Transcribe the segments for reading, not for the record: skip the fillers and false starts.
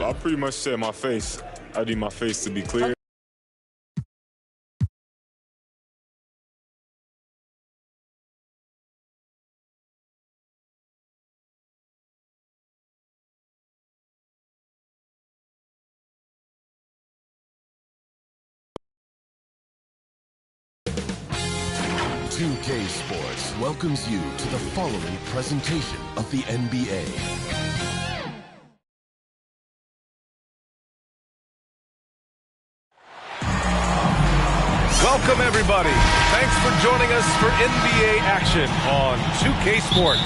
I pretty much said my face. I need my face to be clear. K Sports welcomes you to the following presentation of the NBA. Welcome, everybody. Thanks for joining us for NBA action on 2K Sports.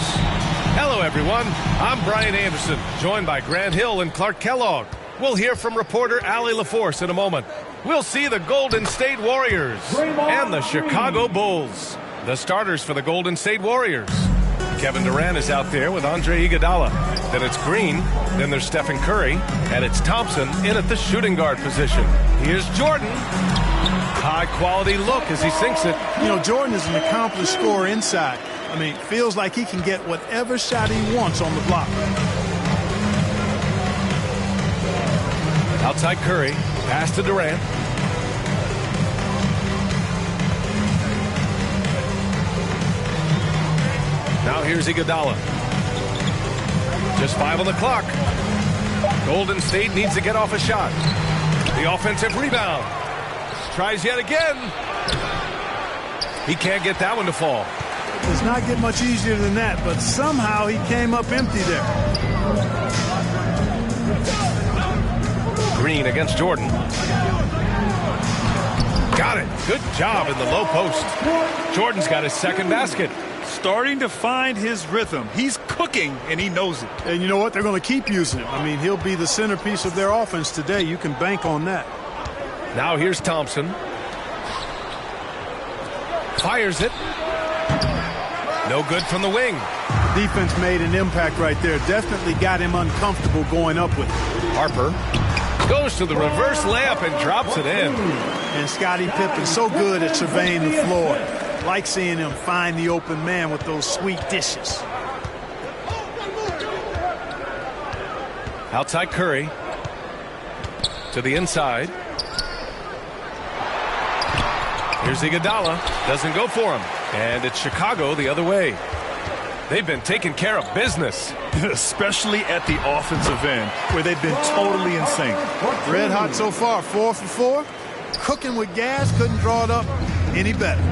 Hello, everyone. I'm Brian Anderson, joined by Grant Hill and Clark Kellogg. We'll hear from reporter Allie LaForce in a moment. We'll see the Golden State Warriors and the Chicago Bulls. The starters for the Golden State Warriors. Kevin Durant is out there with Andre Iguodala. Then it's Green. Then there's Stephen Curry. And it's Thompson in at the shooting guard position. Here's Jordan. High-quality look as he sinks it. You know, Jordan is an accomplished scorer inside. I mean, feels like he can get whatever shot he wants on the block. Outside Curry. Pass to Durant. Now here's Iguodala. Just 5 on the clock. Golden State needs to get off a shot. The offensive rebound. Tries yet again. He can't get that one to fall. It does not get much easier than that, but somehow he came up empty there. Green against Jordan. Got it. Good job in the low post. Jordan's got his second basket. Starting to find his rhythm. He's cooking, and he knows it. And you know what? They're going to keep using him. I mean, he'll be the centerpiece of their offense today. You can bank on that. Now here's Thompson. Fires it. No good from the wing. Defense made an impact right there. Definitely got him uncomfortable going up with it. Harper goes to the reverse layup and drops it in. And Scottie Pippen's so good at surveying the floor. Like seeing him find the open man with those sweet dishes. Outside Curry. To the inside. Here's Iguodala. Doesn't go for him. And it's Chicago the other way. They've been taking care of business. Especially at the offensive end, where they've been totally in sync. Red hot so far, 4 for 4. Cooking with gas, couldn't draw it up any better.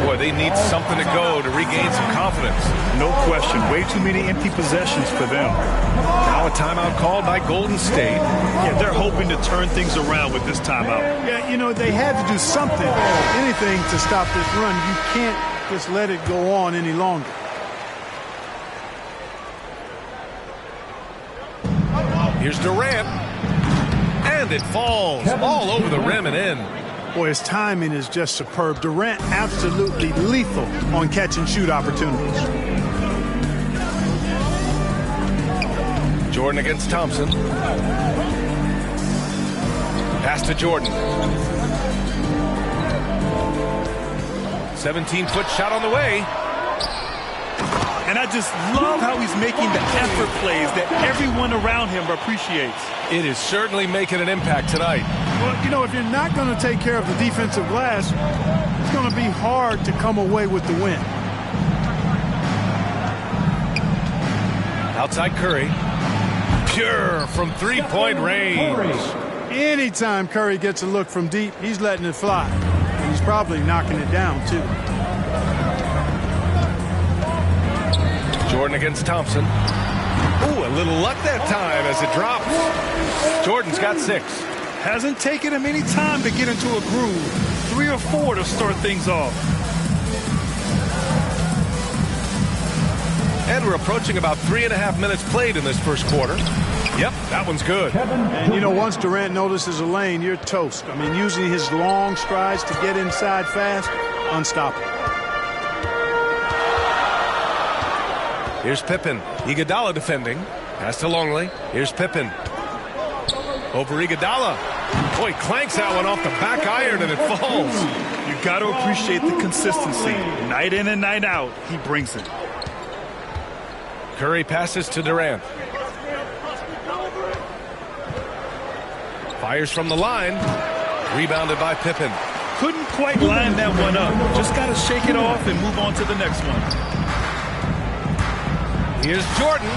Boy, they need something to go to regain some confidence. No question. Way too many empty possessions for them. Now a timeout called by Golden State. Yeah, they're hoping to turn things around with this timeout. Yeah, you know, they had to do something, anything to stop this run. You can't just let it go on any longer. Here's Durant. And it falls all over the rim and in. Boy, his timing is just superb. Durant absolutely lethal on catch-and-shoot opportunities. Jordan against Thompson. Pass to Jordan. 17-foot shot on the way. And I just love how he's making the effort plays that everyone around him appreciates. It is certainly making an impact tonight. Well, you know, if you're not going to take care of the defensive glass, it's going to be hard to come away with the win. Outside Curry. Pure from three-point range. Anytime Curry gets a look from deep, he's letting it fly. And he's probably knocking it down, too. Jordan against Thompson. Ooh, a little luck that time as it drops. Jordan's got 6. Hasn't taken him any time to get into a groove. 3 or 4 to start things off. And we're approaching about 3.5 minutes played in this first quarter. Yep, that one's good. And, you know, once Durant notices a lane, you're toast. I mean, using his long strides to get inside fast, unstoppable. Here's Pippen. Iguodala defending. Pass to Longley. Here's Pippen. Over Iguodala. Boy, clanks that one off the back iron and it falls. You got to appreciate the consistency. Night in and night out, he brings it. Curry passes to Durant. Fires from the line. Rebounded by Pippen. Couldn't quite line that one up. Just got to shake it off and move on to the next one. Here's Jordan.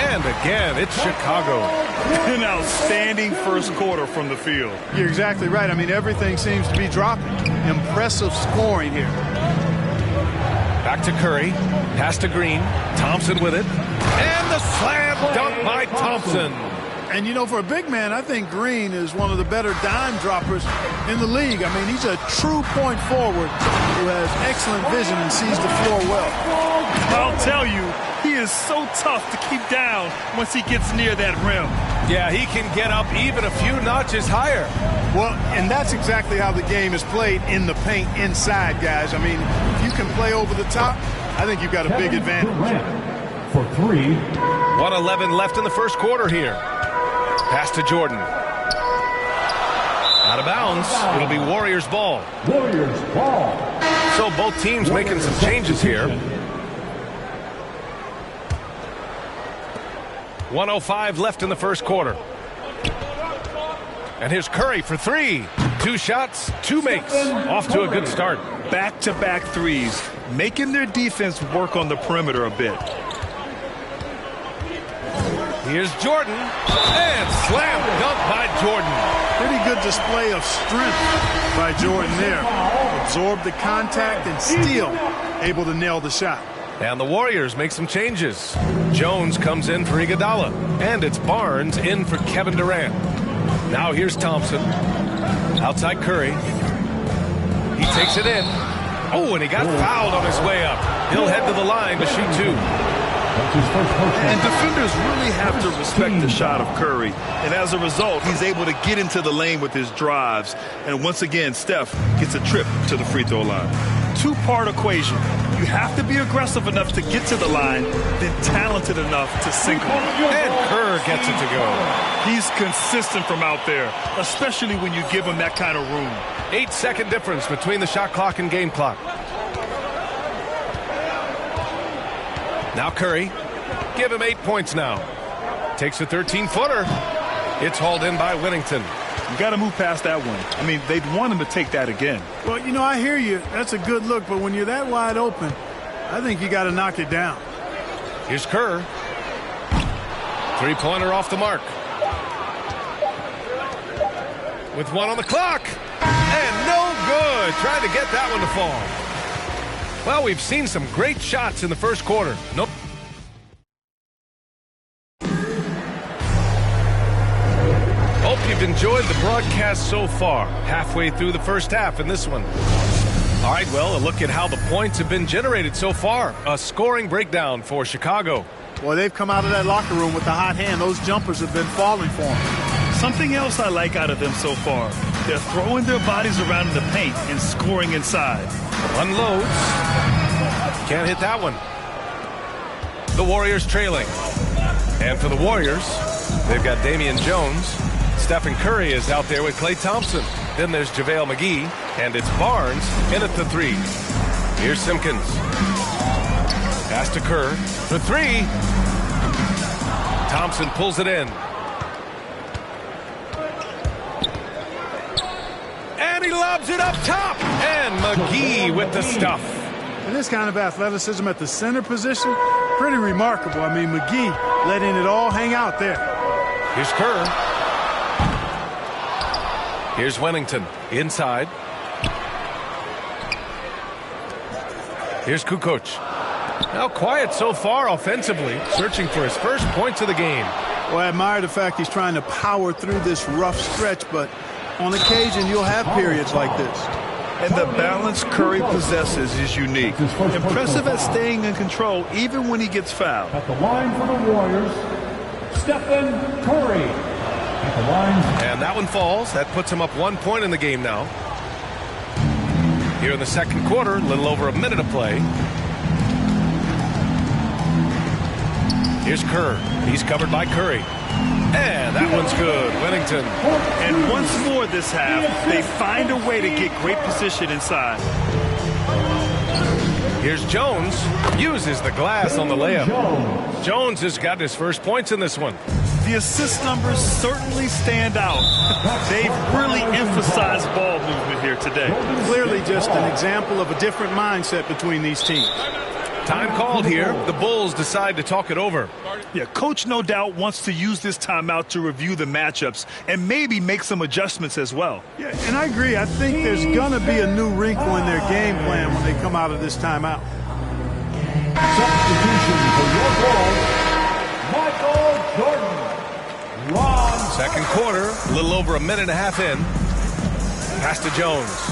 And again, it's Chicago. An outstanding first quarter from the field. You're exactly right. I mean, everything seems to be dropping. Impressive scoring here. Back to Curry. Pass to Green. Thompson with it. And the slam dunk by Thompson. And, you know, for a big man, I think Green is one of the better dime droppers in the league. I mean, he's a true point forward who has excellent vision and sees the floor well. I'll tell you, he is so tough to keep down once he gets near that rim. Yeah, he can get up even a few notches higher. Well, and that's exactly how the game is played in the paint inside, guys. I mean, if you can play over the top, I think you've got a big advantage. For three. 1:11 left in the first quarter here. Pass to Jordan. Out of bounds. It'll be Warriors ball. Warriors ball. So both teams making some changes here. 1:05 left in the first quarter. And here's Curry for three. 2 shots, 2 makes. Off to a good start. Back-to-back threes, making their defense work on the perimeter a bit. Here's Jordan. And slam dunk by Jordan. Pretty good display of strength by Jordan there. Absorbed the contact and still able to nail the shot. And the Warriors make some changes. Jones comes in for Iguodala. And it's Barnes in for Kevin Durant. Now here's Thompson. Outside Curry. He takes it in. Oh, and he got fouled on his way up. He'll head to the line to shoot 2. And defenders really have to respect the shot of Curry. And as a result, he's able to get into the lane with his drives. And once again, Steph gets a trip to the free throw line. Two-part equation. You have to be aggressive enough to get to the line, then talented enough to sink them. And Kerr gets it to go. He's consistent from out there, especially when you give him that kind of room. 8-second difference between the shot clock and game clock. Now Curry. Give him 8 points now. Takes a 13-footer. It's hauled in by Whittington. You got to move past that one. I mean, they'd want him to take that again. Well, you know, I hear you. That's a good look, but when you're that wide open, I think you got to knock it down. Here's Kerr. 3-pointer off the mark. With 1 on the clock. And no good. Trying to get that one to fall. Well, we've seen some great shots in the first quarter. Nope. Hope you've enjoyed the broadcast so far. Halfway through the first half in this one. All right, well, a look at how the points have been generated so far. A scoring breakdown for Chicago. Boy, they've come out of that locker room with the hot hand. Those jumpers have been falling for them. Something else I like out of them so far. They're throwing their bodies around in the paint and scoring inside. Unloads. Can't hit that one. The Warriors trailing. And for the Warriors, they've got Damian Jones. Stephen Curry is out there with Klay Thompson. Then there's JaVale McGee. And it's Barnes in at the 3. Here's Simpkins. Pass to Kerr for 3. Thompson pulls it in. And he lobs it up top. And McGee with the stuff. And this kind of athleticism at the center position, pretty remarkable. I mean, McGee letting it all hang out there. Here's Kerr. Here's Whittington inside. Here's Kukoc. Now quiet so far offensively, searching for his first points of the game. Well, I admire the fact he's trying to power through this rough stretch, but on occasion you'll have periods like this. And the balance Curry possesses is unique. Impressive at staying in control even when he gets fouled. At the line for the Warriors, Stephen Curry. At the line. And that one falls. That puts him up 1 point in the game now. Here in the second quarter, a little over a minute of play. Here's Kerr. He's covered by Curry. And that one's good. Whittington. And once more this half, they find a way to get great position inside. Here's Jones. Uses the glass on the layup. Jones has got his first points in this one. The assist numbers certainly stand out. They've really emphasized ball movement here today. Clearly just an example of a different mindset between these teams. Time called here. The Bulls decide to talk it over. Yeah, coach no doubt wants to use this timeout to review the matchups and maybe make some adjustments as well. Yeah, and I agree. I think there's going to be a new wrinkle in their game plan when they come out of this timeout. Substitution for your goal, Michael Jordan. Second quarter, a little over a minute and a half in. Pass to Jones.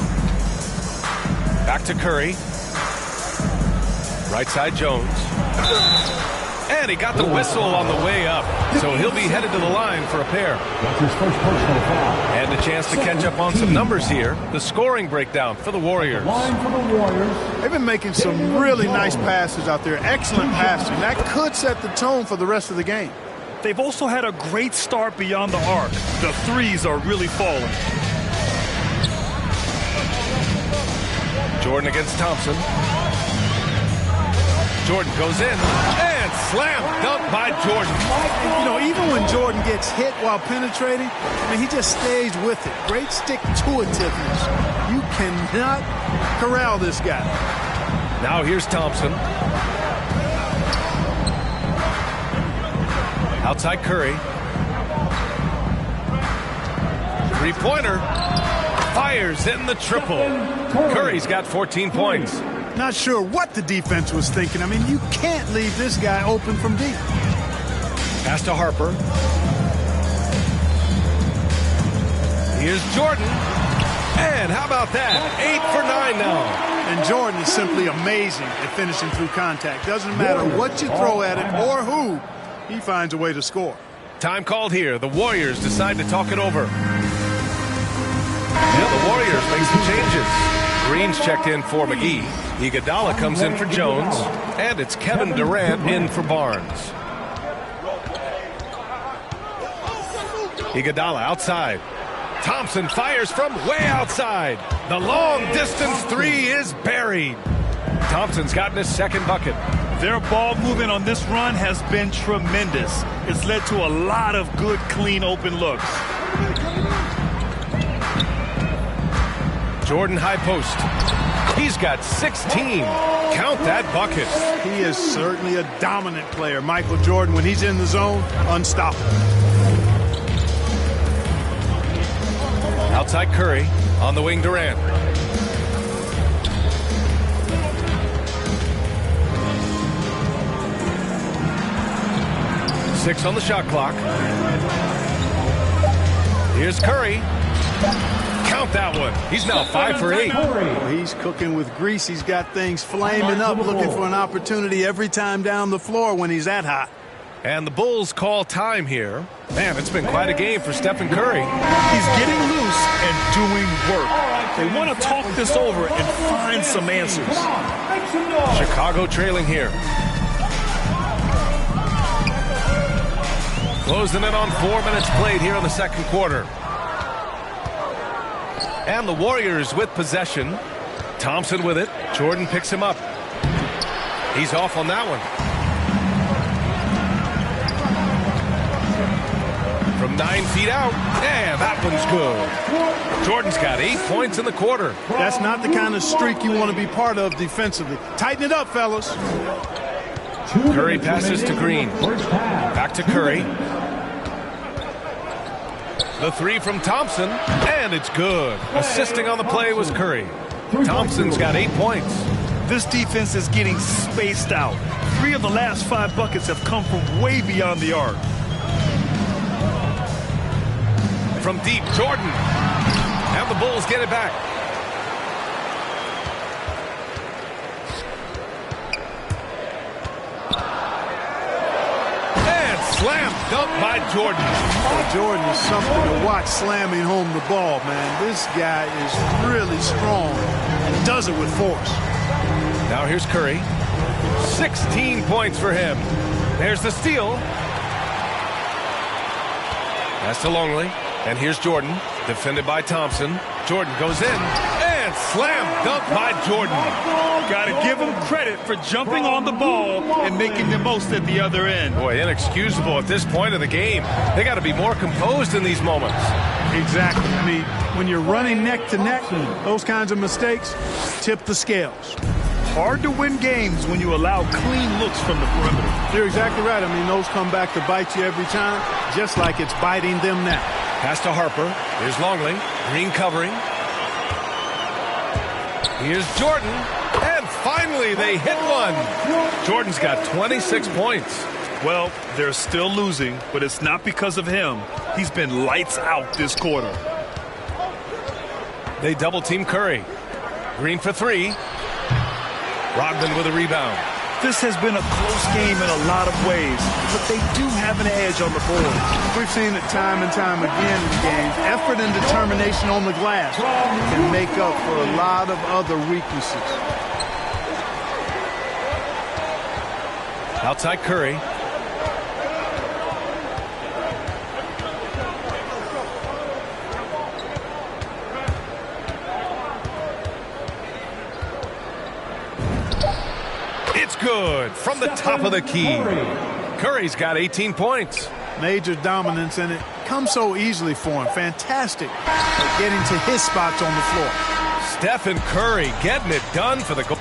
Back to Curry. Right side Jones. And he got the whistle on the way up. So he'll be headed to the line for a pair. That's his first personal foul. And a chance to catch up on some numbers here. The scoring breakdown for the Warriors. Line for the Warriors. They've been making some really nice passes out there. Excellent passing. That could set the tone for the rest of the game. They've also had a great start beyond the arc. The threes are really falling. Jordan against Thompson. Jordan goes in and slam dunk by Jordan. You know, even when Jordan gets hit while penetrating, I mean, he just stays with it. Great stick-to-itiveness. You cannot corral this guy. Now here's Thompson. Outside Curry. Three-pointer. Fires in the triple. Curry's got 14 points. Not sure what the defense was thinking. I mean, you can't leave this guy open from deep. Pass to Harper. Here's Jordan. And how about that? 8 for 9 now. And Jordan is simply amazing at finishing through contact. Doesn't matter what you throw at it or who, he finds a way to score. Time called here. The Warriors decide to talk it over. And the Warriors make some changes. Green's checked in for McGee. Iguodala comes in for Jones. And it's Kevin Durant in for Barnes. Iguodala outside. Thompson fires from way outside. The long-distance three is buried. Thompson's gotten his second bucket. Their ball movement on this run has been tremendous. It's led to a lot of good, clean, open looks. Jordan high post. He's got 16. Count that bucket. He is certainly a dominant player. Michael Jordan, when he's in the zone, unstoppable. Outside Curry. On the wing, Durant. Six on the shot clock. Here's Curry. Count that one. He's now 5 for 8. Well, he's cooking with grease. He's got things flaming up, looking for an opportunity every time down the floor when he's that hot. And the Bulls call time here. Man, it's been quite a game for Stephen Curry. He's getting loose and doing work. They want to talk this over and find some answers. Chicago trailing here. Closing in on 4 minutes played here in the second quarter. And the Warriors with possession. Thompson with it. Jordan picks him up. He's off on that one. From 9 feet out. And that one's good. Jordan's got 8 points in the quarter. That's not the kind of streak you want to be part of defensively. Tighten it up, fellas. Curry passes to Green. Back to Curry. The three from Thompson, and it's good. Assisting on the play was Curry. Thompson's got 8 points. This defense is getting spaced out. 3 of the last 5 buckets have come from way beyond the arc. From deep, Jordan. And the Bulls get it back. by Jordan. Jordan is something to watch slamming home the ball, man. This guy is really strong and does it with force. Now here's Curry. 16 points for him. There's the steal. That's to Longley. And here's Jordan, defended by Thompson. Jordan goes in and slam dunk by Jordan. Got to give him credit for jumping on the ball and making the most at the other end. Boy, inexcusable at this point of the game. They got to be more composed in these moments. Exactly. I mean, when you're running neck to neck, those kinds of mistakes tip the scales. Hard to win games when you allow clean looks from the perimeter. You're exactly right. I mean, those come back to bite you every time, just like it's biting them now. Pass to Harper. Here's Longley. Green covering. Here's Jordan. And finally, they hit one. Jordan's got 26 points. Well, they're still losing, but it's not because of him. He's been lights out this quarter. They double-team Curry. Green for three. Rodman with a rebound. This has been a close game in a lot of ways, but they do have an edge on the board. We've seen it time and time again in games. Effort and determination on the glass can make up for a lot of other weaknesses. Outside Curry. It's good from the top of the key. Curry's got 18 points. Major dominance, and it comes so easily for him. Fantastic at getting to his spots on the floor. Stephen Curry getting it done for the goal.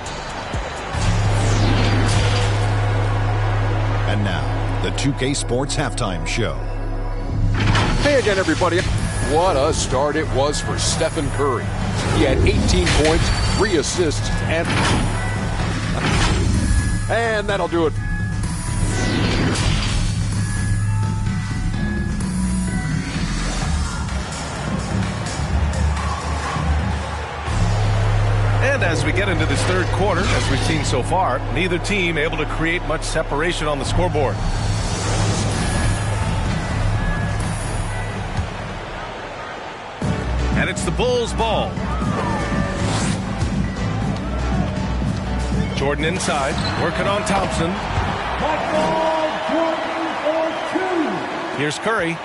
And now, the 2K Sports Halftime Show. Hey again, everybody. What a start it was for Stephen Curry. He had 18 points, 3 assists, and that'll do it. And as we get into this third quarter, as we've seen so far, neither team able to create much separation on the scoreboard. And it's the Bulls' ball. Jordan inside, working on Thompson. Here's Curry.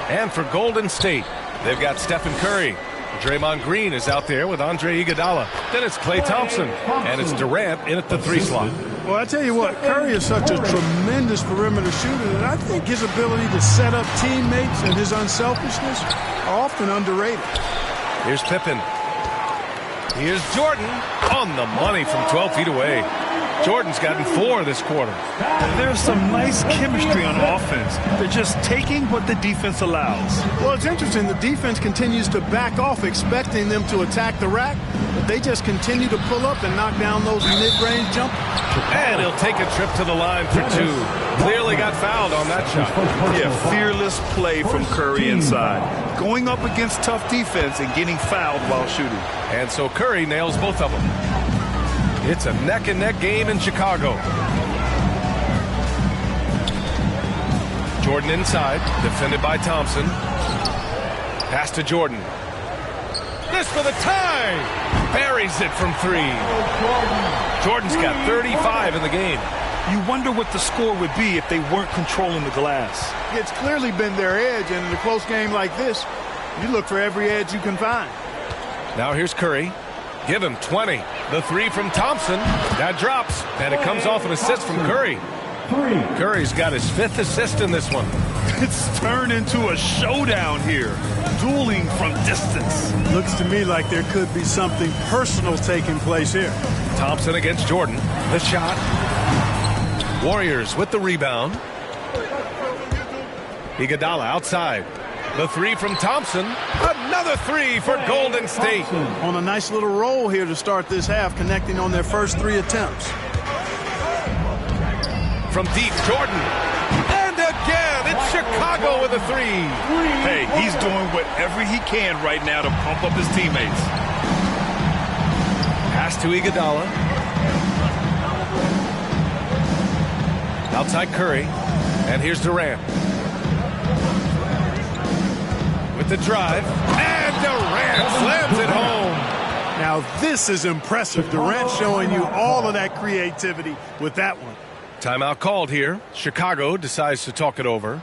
And for Golden State, they've got Stephen Curry. Draymond Green is out there with Andre Iguodala. Then it's Klay Thompson. And it's Durant in at the 3 slot. Well, I tell you what, Curry is such a tremendous perimeter shooter that I think his ability to set up teammates and his unselfishness are often underrated. Here's Pippen. Here's Jordan on the money from 12 feet away. Jordan's gotten 4 this quarter. There's some nice chemistry on offense. They're just taking what the defense allows. Well, it's interesting. The defense continues to back off, expecting them to attack the rack, but they just continue to pull up and knock down those mid-range jumpers. And he'll take a trip to the line for 2. Clearly got fouled on that shot. Yeah, fearless play from Curry inside. Going up against tough defense and getting fouled while shooting. And so Curry nails both of them. It's a neck-and-neck game in Chicago. Jordan inside, defended by Thompson. Pass to Jordan. This for the tie! Buries it from 3. Jordan's got 35 in the game. You wonder what the score would be if they weren't controlling the glass. It's clearly been their edge, and in a close game like this, you look for every edge you can find. Now here's Curry. Give him 20. The 3 from Thompson. That drops, and it comes off an assist from Curry. Curry's got his 5th assist in this one. It's turned into a showdown here. Dueling from distance. Looks to me like there could be something personal taking place here. Thompson against Jordan. The shot. Warriors with the rebound. Iguodala outside. The 3 from Thompson. Another 3 for Golden State. On a nice little roll here to start this half, connecting on their first 3 attempts. From deep, Jordan. And again, it's Chicago with a 3. Hey, he's doing whatever he can right now to pump up his teammates. Pass to Iguodala. Outside Curry. And here's Durant. With the drive. And Durant slams it home. Now this is impressive. Durant showing you all of that creativity with that one. Timeout called here. Chicago decides to talk it over.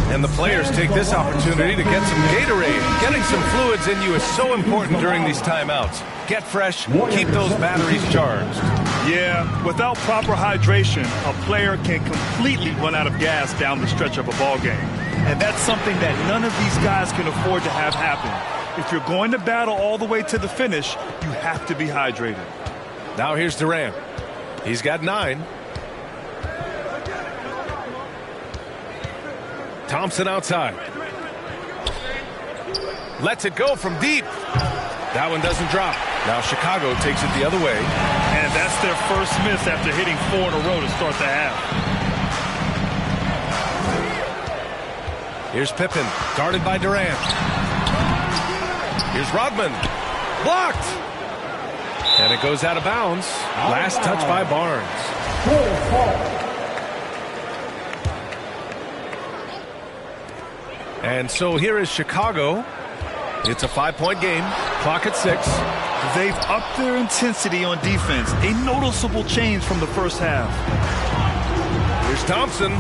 And the players take this opportunity to get some Gatorade. Getting some fluids in you is so important during these timeouts. Get fresh, keep those batteries charged. Yeah, without proper hydration, a player can completely run out of gas down the stretch of a ball game. And that's something that none of these guys can afford to have happen. If you're going to battle all the way to the finish, you have to be hydrated. Now here's Durant. He's got 9. Thompson outside. Lets it go from deep. That one doesn't drop. Now Chicago takes it the other way. And that's their first miss after hitting 4 in a row to start the half. Here's Pippen, guarded by Durant. Here's Rodman. Blocked. And it goes out of bounds. Last touch by Barnes. And so here is Chicago. It's a 5-point game. Clock at 6. They've upped their intensity on defense. A noticeable change from the first half. Here's Thompson.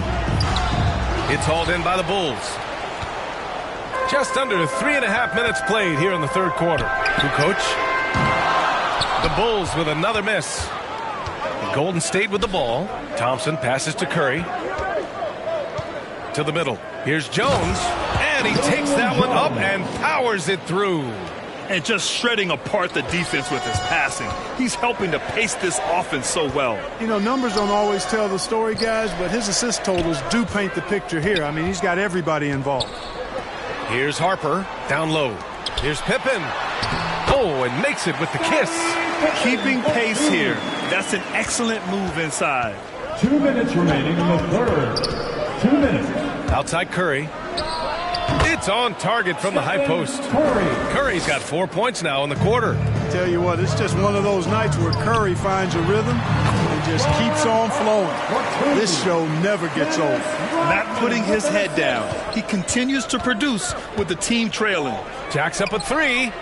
It's hauled in by the Bulls. Just under 3.5 minutes played here in the third quarter. To coach. The Bulls with another miss. Golden State with the ball. Thompson passes to Curry. To the middle. Here's Jones. And he takes that one up and powers it through. And just shredding apart the defense with his passing. He's helping to pace this offense so well. You know, numbers don't always tell the story, guys, but his assist totals do paint the picture here. I mean, he's got everybody involved. Here's Harper, down low. Here's Pippen. Oh, and makes it with the kiss. Keeping pace here. That's an excellent move inside. 2 minutes remaining in the third. 2 minutes. Outside Curry. It's on target from the high post. Curry's got 4 points now in the quarter. Tell you what, it's just one of those nights where Curry finds a rhythm and just keeps on flowing. This show never gets old. Not putting his head down. He continues to produce with the team trailing. Jack's up at 3.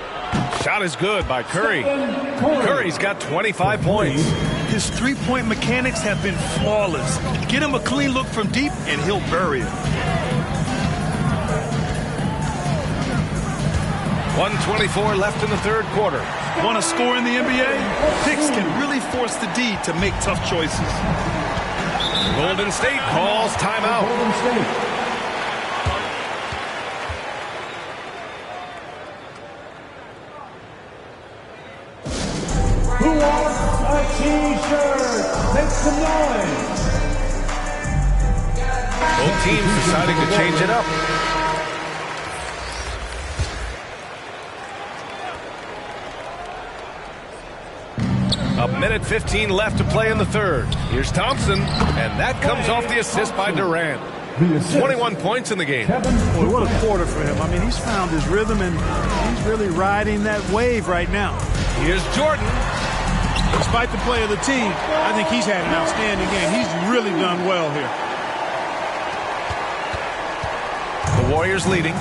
Shot is good by Curry. Curry's got 25 points. His three-point mechanics have been flawless. Get him a clean look from deep and he'll bury it. 1:24 left in the third quarter. Want to score in the NBA? Picks can really force the D to make tough choices. Golden State calls timeout. Golden State. Who wants a T-shirt? Make some noise. Both teams deciding to change it up. A minute 15 left to play in the third. Here's Thompson, and that comes off the assist by Durant. 21 points in the game. Boy, what a quarter for him. I mean, he's found his rhythm, and he's really riding that wave right now. Here's Jordan. Despite the play of the team, I think he's had an outstanding game. He's really done well here. The Warriors leading.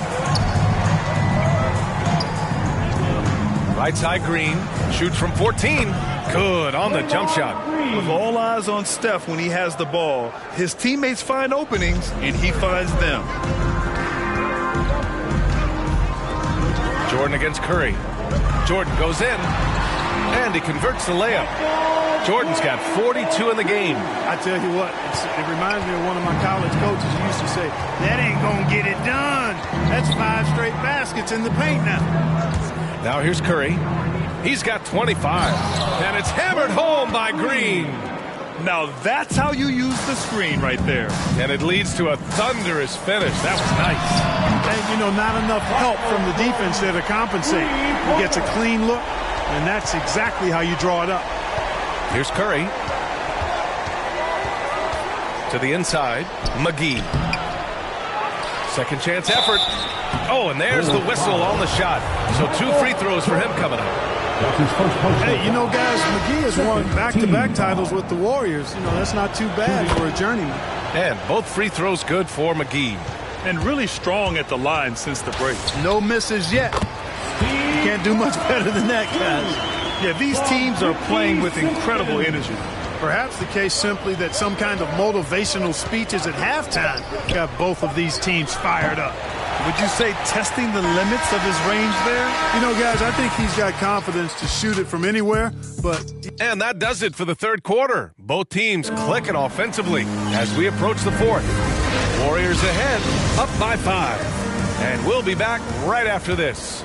Right side Green. Shoots from 14. Good on the jump shot. With all eyes on Steph when he has the ball, his teammates find openings, and he finds them. Jordan against Curry. Jordan goes in, and he converts the layup. Jordan's got 42 in the game. I tell you what, it reminds me of one of my college coaches who used to say, that ain't going to get it done. That's 5 straight baskets in the paint now. Now here's Curry. He's got 25, and it's hammered home by Green. Now that's how you use the screen right there. And it leads to a thunderous finish. That was nice. And, you know, not enough help from the defense there to compensate. He gets a clean look, and that's exactly how you draw it up. Here's Curry. To the inside, McGee. Second chance effort. Oh, and there's the whistle on the shot. So 2 free throws for him coming up. Hey, you know, guys, McGee has won back-to-back titles with the Warriors. You know, that's not too bad for a journeyman. And both free throws good for McGee. And really strong at the line since the break. No misses yet. You can't do much better than that, guys. Yeah, these teams are playing with incredible energy. Perhaps the case simply that some kind of motivational speeches at halftime got both of these teams fired up. Would you say testing the limits of his range there? You know, guys, I think he's got confidence to shoot it from anywhere, but... And that does it for the third quarter. Both teams clicking offensively as we approach the fourth. Warriors ahead, up by 5. And we'll be back right after this.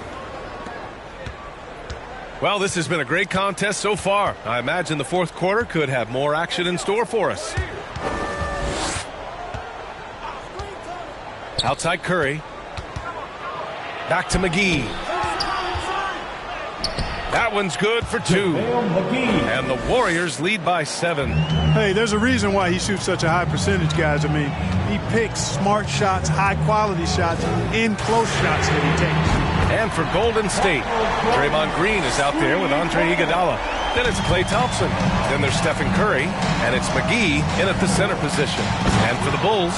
Well, this has been a great contest so far. I imagine the fourth quarter could have more action in store for us. Outside Curry. Back to McGee. That one's good for 2. And the Warriors lead by 7. Hey, there's a reason why he shoots such a high percentage, guys. I mean, he picks smart shots, high-quality shots, in close shots that he takes. And for Golden State, Draymond Green is out there with Andre Iguodala. Then it's Klay Thompson. Then there's Stephen Curry. And it's McGee in at the center position. And for the Bulls,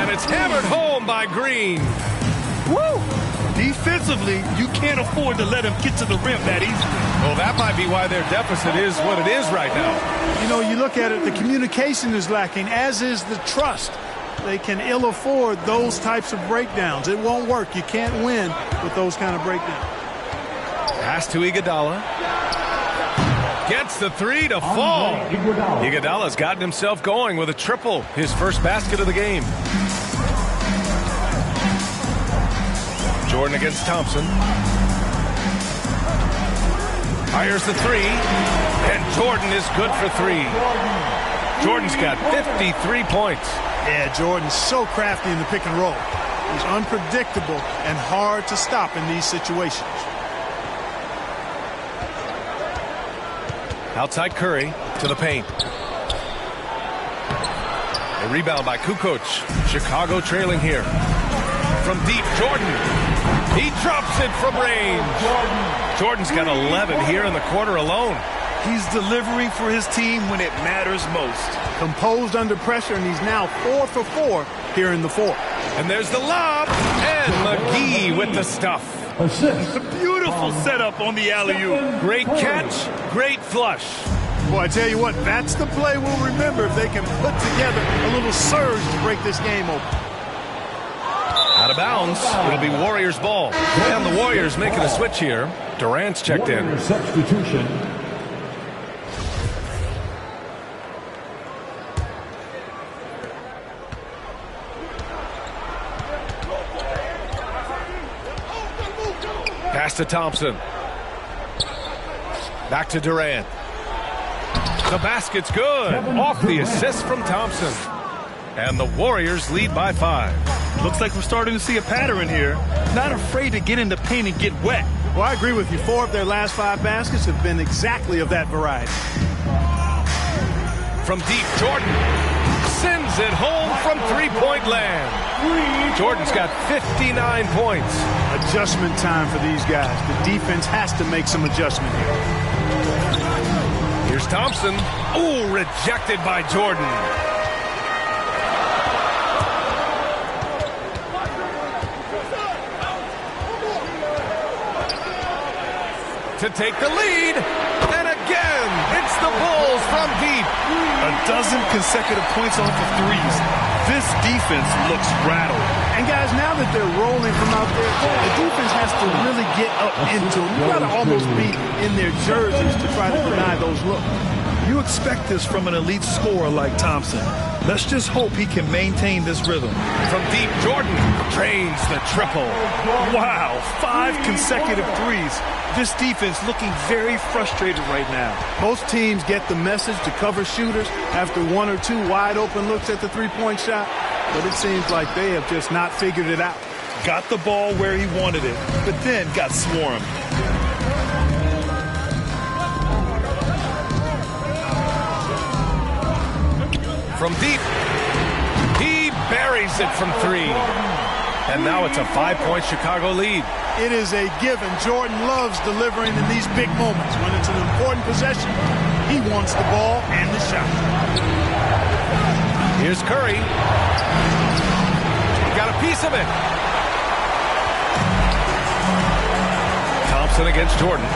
and it's hammered home by Green. Woo! Defensively, you can't afford to let him get to the rim that easily. Well, that might be why their deficit is what it is right now. You know, you look at it, the communication is lacking, as is the trust. They can ill afford those types of breakdowns. It won't work. You can't win with those kind of breakdowns. Pass to Iguodala. Gets the 3 to fall. Iguodala's gotten himself going with a triple, his first basket of the game. Jordan against Thompson. Fires the 3. And Jordan is good for 3. Jordan's got 53 points. Yeah, Jordan's so crafty in the pick and roll. He's unpredictable and hard to stop in these situations. Outside Curry to the paint. A rebound by Kukoc. Chicago trailing here. From deep, Jordan. He drops it from range. Jordan's got 11 here in the quarter alone. He's delivering for his team when it matters most. Composed under pressure, and he's now 4 for 4 here in the fourth. And there's the lob, and McGee with the stuff. A beautiful setup on the alley-oop. Great catch, great flush. Boy, I tell you what, that's the play we'll remember if they can put together a little surge to break this game open. Out of bounds, it'll be Warriors ball. And the Warriors making a switch here. Durant's checked in. Substitution. Pass to Thompson. Back to Durant. The basket's good. Off the assist from Thompson. And the Warriors lead by 5. Looks like we're starting to see a pattern here. Not afraid to get in the paint and get wet. Well, I agree with you. 4 of their last 5 baskets have been exactly of that variety. From deep, Jordan sends it home from three-point land. Jordan's got 59 points. Adjustment time for these guys. The defense has to make some adjustment here. Here's Thompson. Ooh, rejected by Jordan. To take the lead, and again, it's the Bulls from deep. A dozen consecutive points off of threes. This defense looks rattled. And guys, now that they're rolling from out there, the defense has to really get up into them. You got to almost be in their jerseys to try to deny those looks. You expect this from an elite scorer like Thompson. Let's just hope he can maintain this rhythm. From deep, Jordan drains the triple. Wow, 5 consecutive threes. This defense looking very frustrated right now. Most teams get the message to cover shooters after 1 or 2 wide open looks at the three-point shot, but it seems like they have just not figured it out. Got the ball where he wanted it, but then got swarmed. From deep, he buries it from 3. And now it's a 5-point Chicago lead. It is a given. Jordan loves delivering in these big moments. When it's an important possession, he wants the ball and the shot. Here's Curry. Got a piece of it. Thompson against Jordan.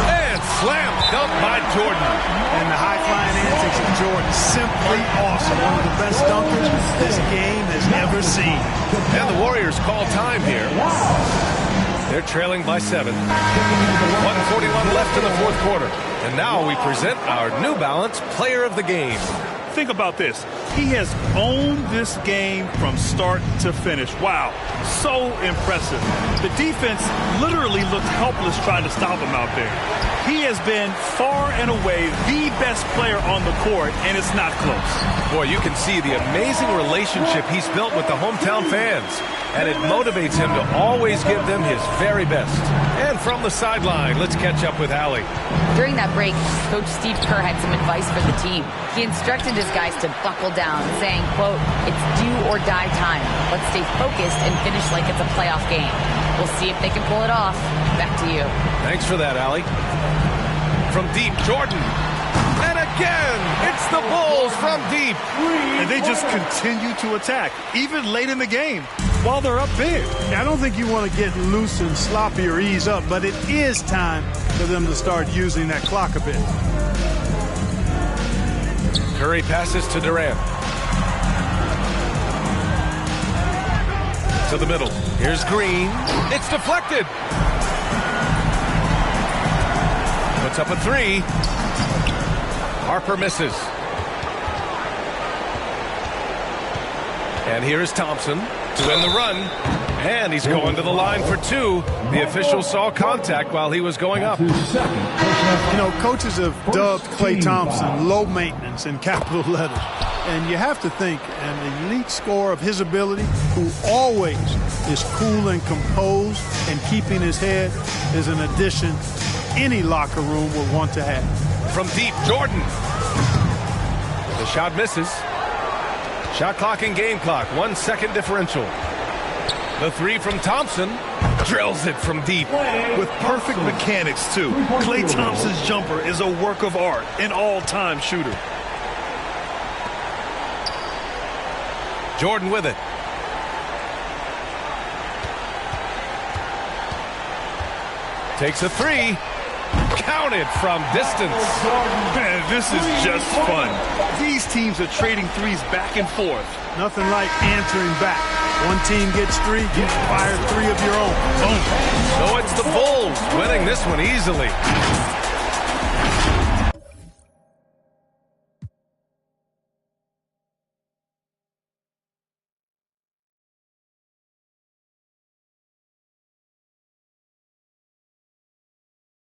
And slam dunk by Jordan. And the high-flying antics of Jordan, simply awesome. One of the best dunkers this game has ever seen. And the Warriors call time here. They're trailing by 7. 1:41 left in the fourth quarter. And now we present our New Balance Player of the Game. Think about this. He has owned this game from start to finish. Wow, so impressive. The defense literally looked helpless trying to stop him out there. He has been far and away the best player on the court, and it's not close. Boy, you can see the amazing relationship he's built with the hometown fans, and it motivates him to always give them his very best. And from the sideline, let's catch up with Allie. During that break, Coach Steve Kerr had some advice for the team. He instructed his guys to buckle down, saying, quote, "It's do or die time. Let's stay focused and finish like it's a playoff game. We'll see if they can pull it off." Back to you. Thanks for that, Allie. From deep, Jordan. And again, it's the Bulls from deep. And they just continue to attack, even late in the game, while they're up big. I don't think you want to get loose and sloppy or ease up, but it is time for them to start using that clock a bit. Curry passes to Durant. To the middle. Here's Green. It's deflected. Puts up a 3. Harper misses. And here is Thompson to end the run. And he's going to the line for 2. The official saw contact while he was going up. You know, coaches have dubbed Klay Thompson low maintenance in capital letters. And you have to think an elite scorer of his ability, who always is cool and composed and keeping his head, is an addition any locker room would want to have. From deep, Jordan. The shot misses. Shot clock and game clock. 1 second differential. The 3 from Thompson. Drills it from deep. With perfect mechanics, too. Klay Thompson's jumper is a work of art, an all-time shooter. Jordan with it. Takes a 3. Counted from distance. Man, this is just fun. These teams are trading threes back and forth. Nothing like answering back. One team gets 3, you fire 3 of your own. Boom. So it's the Bulls winning this one easily.